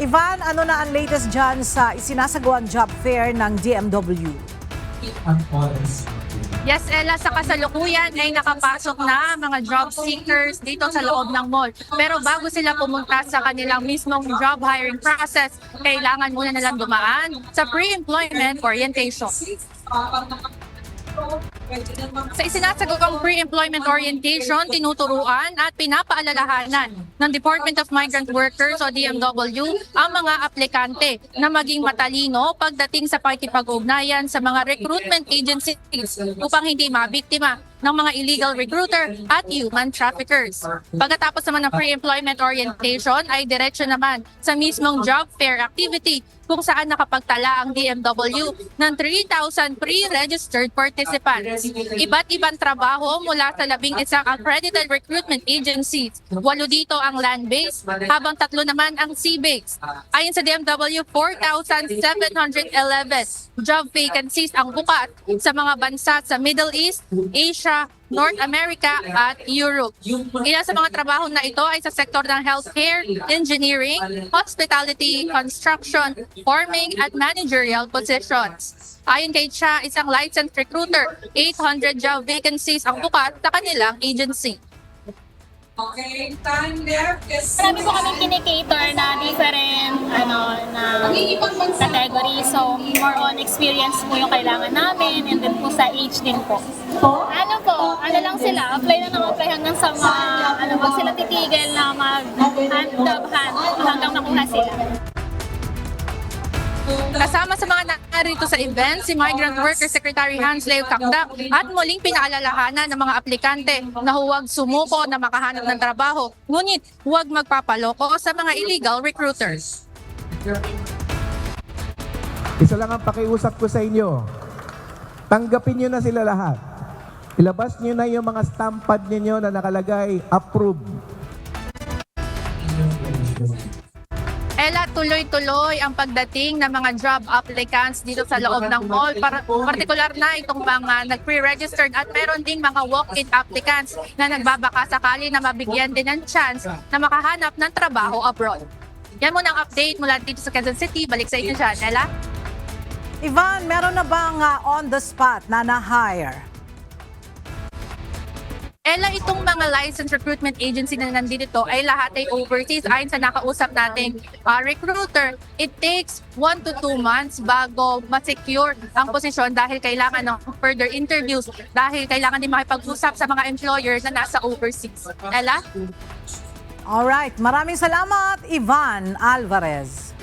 Ivan, ano na ang latest dyan sa isinasagawang job fair ng DMW? Yes, Ella, sa kasalukuyan ay nakapasok na mga job seekers dito sa loob ng mall. Pero bago sila pumunta sa kanilang mismong job hiring process, kailangan muna nilang dumaan sa pre-employment orientation. Sa isinasagawang pre-employment orientation, tinuturuan at pinapaalalahanan ng Department of Migrant Workers o DMW ang mga aplikante na maging matalino pagdating sa pakikipag-ugnayan sa mga recruitment agencies upang hindi mabiktima ng mga illegal recruiter at human traffickers. Pagkatapos naman ng pre-employment orientation ay diretsyo naman sa mismong job fair activity kung saan nakapagtala ang DMW ng 3,000 pre-registered participants. Iba't ibang trabaho mula sa 11 accredited recruitment agencies. 8 dito ang land-based, habang 3 naman ang sea-based. Ayon sa DMW, 4,711 job vacancies ang bukas sa mga bansa sa Middle East, Asia, North America at Europe. Ilan sa mga trabaho na ito ay sa sektor ng healthcare, engineering, hospitality, construction, farming at managerial positions. Ayon kay Cha, isang licensed recruiter, 800 job vacancies ang bukas sa kanilang agency. Okay, time left is... Marami po kaming kinikater na different na category. So, more on experience po yung kailangan namin and then po sa age din po. Ano lang sila, apply na ng apply hanggang sa wag sila titigil na mag-hand job hand hanggang makuha sila. Kasama sa mga narito sa event, si Migrant Worker Secretary Hans Leo Kakdak at muling pinaalalahanan ng mga aplikante na huwag sumuko na makahanap ng trabaho, ngunit huwag magpapaloko sa mga illegal recruiters. Isa lang ang pakiusap ko sa inyo. Tanggapin nyo na sila lahat. Ilabas nyo na yung mga stamp pad ninyo na nakalagay approved. Ella, tuloy-tuloy ang pagdating ng mga job applicants dito sa loob ng mall. Partikular na itong mga nag-pre-registered at meron ding mga walk-in applicants na nagbabaka sakali na mabigyan din ng chance na makahanap ng trabaho abroad. Yan muna ang update mula dito sa Quezon City. Balik sa inyo dyan, Ella. Ivan, meron na bang on the spot na na-hire? Ella, itong mga licensed recruitment agency na nandito ay lahat ay overseas. Ayon sa nakausap nating recruiter, it takes 1 to 2 months bago ma-secure ang posisyon dahil kailangan ng further interviews, dahil kailangan din makipag-usap sa mga employer na nasa overseas. Ella? Alright, maraming salamat, Ivan Alvarez.